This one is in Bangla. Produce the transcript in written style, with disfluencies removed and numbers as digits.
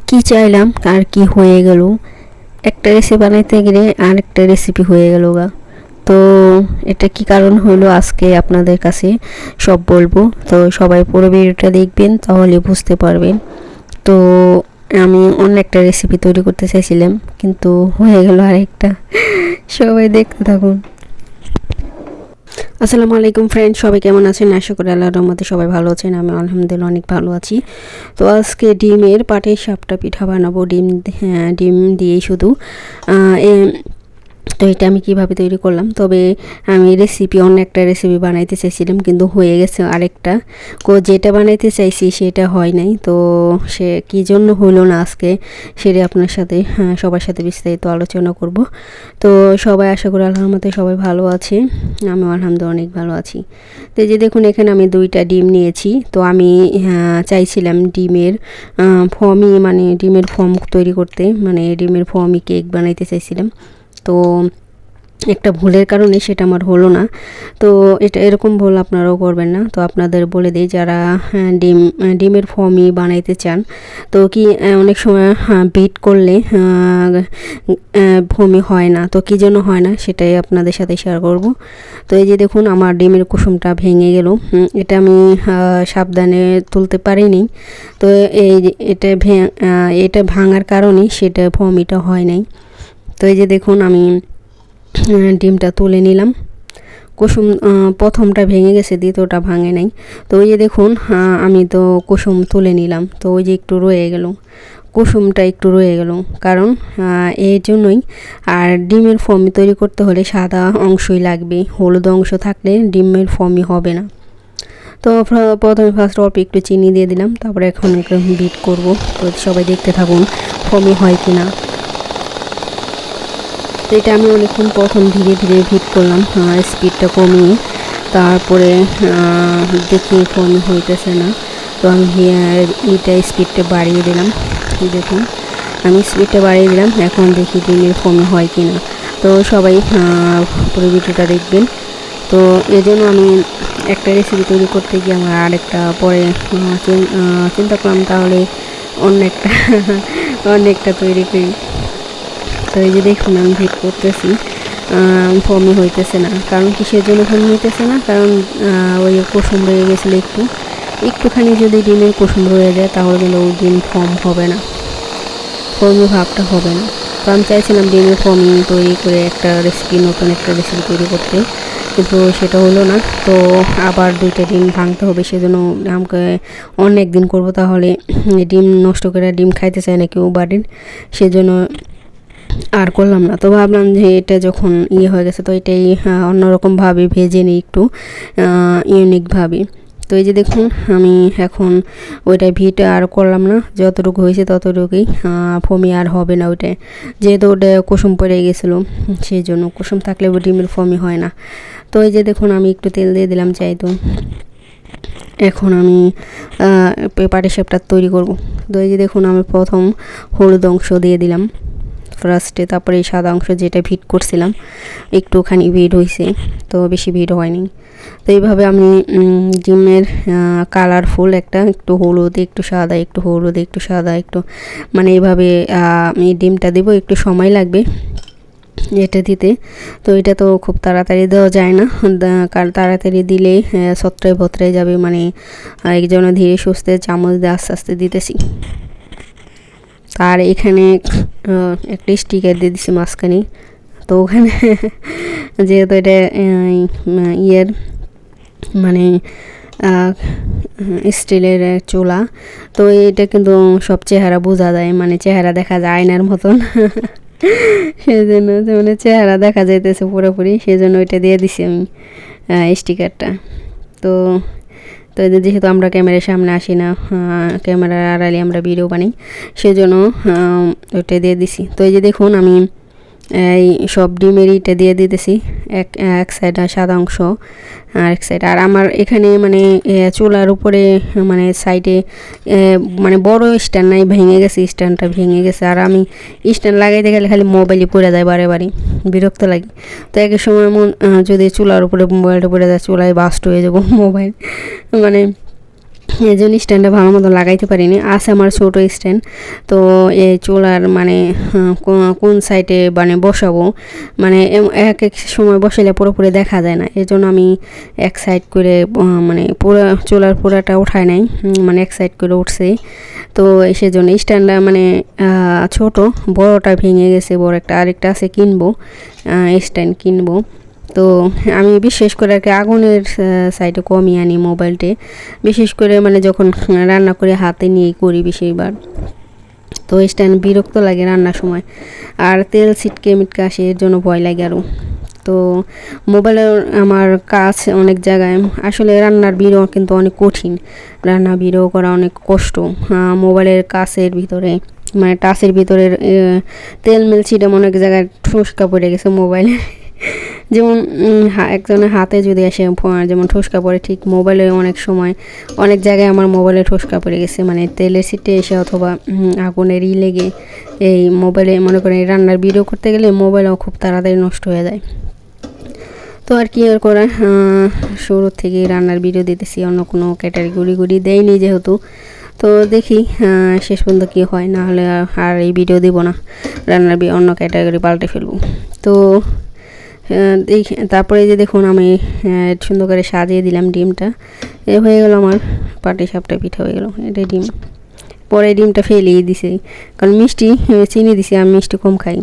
কি চাইলাম আর কি হয়ে গেল, একটা রেসিপি বানাইতে গেলে আরেকটা রেসিপি হয়ে গেল গা। তো এটা কি কারণ হলো আজকে আপনাদের কাছে সব বলবো। তো সবাই পুরো ভিডিওটা দেখবেন, তাহলে বুঝতে পারবেন। তো আমি অন্য একটা রেসিপি তৈরি করতে চাইছিলাম, কিন্তু হয়ে গেল আরেকটা। সবাই দেখতে থাকুন। আসসালামু আলাইকুম ফ্রেন্ড, সবাই কেমন আছেন? আশা করি আল্লাহর রহমতে সবাই ভালো আছেন। আমি আলহামদুলিল্লাহ অনেক ভালো আছি। তো আজকে ডিমের পাটির সাপটা পিঠা বানাবো, ডিম দিয়েই শুধু। তো এটা আমি কিভাবে তৈরি করলাম, তবে আমি অন্য একটা রেসিপি বানাইতে চাইছিলাম, কিন্তু হয়ে গেছে আরেকটা। যেটা বানাইতে চাইছি সেটা হয় নাই। তো সে কী জন্য হলো না আজকে, সেটা আপনার সাথে সবার সাথে বিস্তারিত আলোচনা করব। তো সবাই আশা করি আল্লাহর রহমতে সবাই ভালো আছে, আমি আলহামদুলিল্লাহ অনেক ভালো আছি। তো এই যে দেখুন, এখানে আমি 2টা ডিম নিয়েছি। তো আমি চাইছিলাম ডিমের ফর্ম তৈরি করতে, মানে ডিমের ফর্মই কেক বানাইতে চাইছিলাম। তো একটা ভুলের কারণে সেটা আমার হলো না। তো এরকম ভুল আপনারাও করবেন না। তো আপনাদের বলে দিই, যারা ডিমের ফর্মই বানাইতে চান, তো কি অনেক সময় বিট করলে ফর্মই হয় না। তো কী জন্য হয় না সেটাই আপনাদের সাথে শেয়ার করব। তো এই যে দেখুন, আমার ডিমের কুসুমটা ভেঙে গেল। এটা আমি সাবধানে তুলতে পারিনি। তো এটা ভাঙার কারণেই সেটা ফর্মিটা হয় নাই। তো এই যে দেখুন, আমি ডিমটা তুলে নিলাম। কুসুম প্রথমটা ভেঙে গেছে, দ্বিতীয়টা ভাঙে নাই। তো ওই যে দেখুন, আমি তো কুসুম তুলে নিলাম। তো ওই যে একটু রয়ে গেল, কুসুমটা একটু রয়ে গেল, কারণ এই জন্যই। আর ডিমের ফর্মি তৈরি করতে হলে সাদা অংশই লাগবে, হলুদ অংশ থাকলে ডিমের ফর্মি হবে না। তো প্রথমে ফার্স্ট অল্প একটু চিনি দিয়ে দিলাম, তারপরে এখন বিট করব। তো সবাই দেখতে থাকুন ফর্মি হয় কি না। তো এটা আমি অনেকক্ষণ প্রথম ধীরে ধীরে ভিট করলাম, স্পিডটা কমিয়ে। তারপরে দেখি ফর্মি হইতেছে না। তো আমি এটা স্পিডটা বাড়িয়ে দিলাম। দেখুন, আমি স্পিডটা বাড়িয়ে দিলাম। এখন দেখি ডিমের ফর্মি হয় কি না। তো সবাই পুরো ভিডিওটা দেখবেন। তো এজন্য আমি একটা রেসিপি তৈরি করতে গিয়ে আমার আরেকটা পরে চিন্তা করলাম, তাহলে অন্য একটা তৈরি করি। তো এই যে দেখুন, আমি ভিট করতেছি, ফর্মি হইতেছে না। কারণ কিসের জন্য ফর্মি হইতেছে না, কারণ ওই কুসুম রয়ে গেছিলো একটুখানি। যদি ডিমের কুসুম রয়ে যায় তাহলে কিন্তু ওই ডিম ফর্ম হবে না, ফর্মি ভাবটা হবে না। তো আমি চাইছিলাম ডিমের ফর্মি তৈরি করে নতুন একটা রেসিপি তৈরি করতে, কিন্তু সেটা হলো না। তো আবার 2টা ডিম ভাঙতে হবে, সেজন্য আমাকে অনেক দিন করবো, তাহলে ডিম নষ্ট করে ডিম খাইতে চায় না কেউ বাড়ির, সেজন্য আর করলাম না। তো ভাবলাম যে এটা যখন হয়ে গেছে, তো এটাই অন্যরকমভাবে ভেজে নিই, একটু ইউনিকভাবে। তো এই যে দেখুন, আমি এখন ওইটাই ভিট আর করলাম না, যতটুকু হয়েছে ততটুকুই, ফর্মি আর হবে না ওইটাই, যেহেতু ওটা কুসুম পড়ে গেছিলো, সেই জন্য। কুসুম থাকলে ডিমের ফর্মি হয় না। তো এই যে দেখুন, আমি একটু তেল দিয়ে দিলাম তো এখন আমি পেপারের শেপটা তৈরি করব। তো এই যে দেখুন, আমি প্রথম হলুদ অংশ দিয়ে দিলাম ফার্স্টে, তারপরে এই সাদা অংশ যেটা ভিট করছিলাম একটুখানি ভিড হয়েছে, তো বেশি ভিড হয়নি। তো এইভাবে আমি ডিমের কালারফুল একটু হলুদ, একটু সাদা, একটু হলুদ, একটু সাদা, একটু মানে এইভাবে আমি ডিমটা দেবো। একটু সময় লাগবে এটা দিতে। তো এটা তো খুব তাড়াতাড়ি দেওয়া যায় না, কারণ তাড়াতাড়ি দিলে ছত্রায় ভত্রায় যাবে, মানে একজনে ধীরে সুস্থে চামচ দিয়ে আস্তে আস্তে দিতেছি। আর এখানে একটা স্টিকার দিয়ে দিছি মাঝখানে। তো ওখানে যেহেতু এটা মানে স্টিলের চুলা, তো এটা কিন্তু সব চেহারা বোঝা যায়, মানে চেহারা দেখা যায় আয়নার মতন। সেজন্য মানে চেহারা দেখা যাইতেছে পুরোপুরি, সেজন্য ওইটা দিয়ে দিছি আমি স্টিকারটা। তো তো যেহেতু আমরা ক্যামেরার সামনে আসি না, ক্যামেরার আড়ালে আমরা ভিডিও বানাই, সেজন্য ওইটা দিয়ে দিছি। তো এই যে দেখুন, আমি এই সব ডিমের ইটা দিয়ে দিতেছি, এক সাইড সাদা অংশ, আর এক সাইড। আর আমার এখানে মানে চুলার উপরে মানে সাইডে মানে বড় স্ট্যান্ড নাই, ভেঙে গেছে, স্ট্যান্ডটা ভেঙে গেছে। আর আমি স্ট্যান্ড লাগাইতে গেলে খালি মোবাইলই পড়ে যায় বারে বারে, বিরক্ত লাগে। তো এক সময় যদি চুলার উপরে মোবাইলটা পড়ে যায়, চুলায় বাস্ট হয়ে যাবো মোবাইল, মানে এই জন্য স্ট্যান্ডটা ভালো মতো লাগাইতে পারিনি। আছে আমার ছোটো স্ট্যান্ড, তো এই চুলার মানে কোন সাইডে মানে বসাবো, মানে এক এক সময় বসালে পুরোপুরি দেখা যায় না, এই জন্য আমি এক সাইড করে মানে পুরো চুলার পুরাটা উঠায় নাই, মানে এক সাইড করে উঠছে। তো সেজন্য স্ট্যান্ডটা মানে ছোট, বড়টা ভেঙে গেছে, বড় একটা আরেকটা আছে কিনবো, স্ট্যান্ড কিনবো। তো আমি বিশেষ করে আর কি আগুনের সাইডে কমই আনি মোবাইলটে, বিশেষ করে মানে যখন রান্না করে হাতে নিয়েই করি বেশিরভাগ। তো স্ট্যান্ড বিরক্ত লাগে রান্নার সময়, আর তেল ছিটকে মিটকে আসে, এর জন্য ভয় লাগে আরও। তো মোবাইলের আমার কাজ অনেক জায়গায়, আসলে রান্নার ভিডিও কিন্তু অনেক কঠিন, রান্না ভিডিও করা অনেক কষ্ট। মোবাইলের কাছের ভিতরে মানে টাচের ভিতরের তেল মেল ছিটে অনেক জায়গায় ঠুসকা পড়ে গেছে মোবাইলে। যেমন একজনের হাতে যদি আসে যেমন ঠোসকা পড়ে, ঠিক মোবাইলে অনেক সময় অনেক জায়গায় আমার মোবাইলে ঠোসকা পড়ে গেছে, মানে তেলের ছিটে এসে অথবা আগুনের লেগে। এই মোবাইলে মনে করেন রান্নার ভিডিও করতে গেলে মোবাইলও খুব তাড়াতাড়ি নষ্ট হয়ে যায়। তো আর কি আর করা, শুরু থেকে রান্নার ভিডিও দিতেছি, অন্য কোনো ক্যাটাগরি দেয়নি যেহেতু। তো দেখি শেষ পর্যন্ত কী হয়, না হলে আর এই ভিডিও দিব না, রান্নার অন্য ক্যাটাগরি পাল্টে ফেলবো। তো তারপরে যে দেখুন আমি সুন্দর করে সাজিয়ে দিলাম ডিমটা, এ হয়ে গেল আমার পাটিসাপটা পিঠা হয়ে গেল। এটা ডিম, পরে ডিমটা ফেলেই দিছি, কারণ মিষ্টি চিনি দিছি, আমি মিষ্টি কম খাই।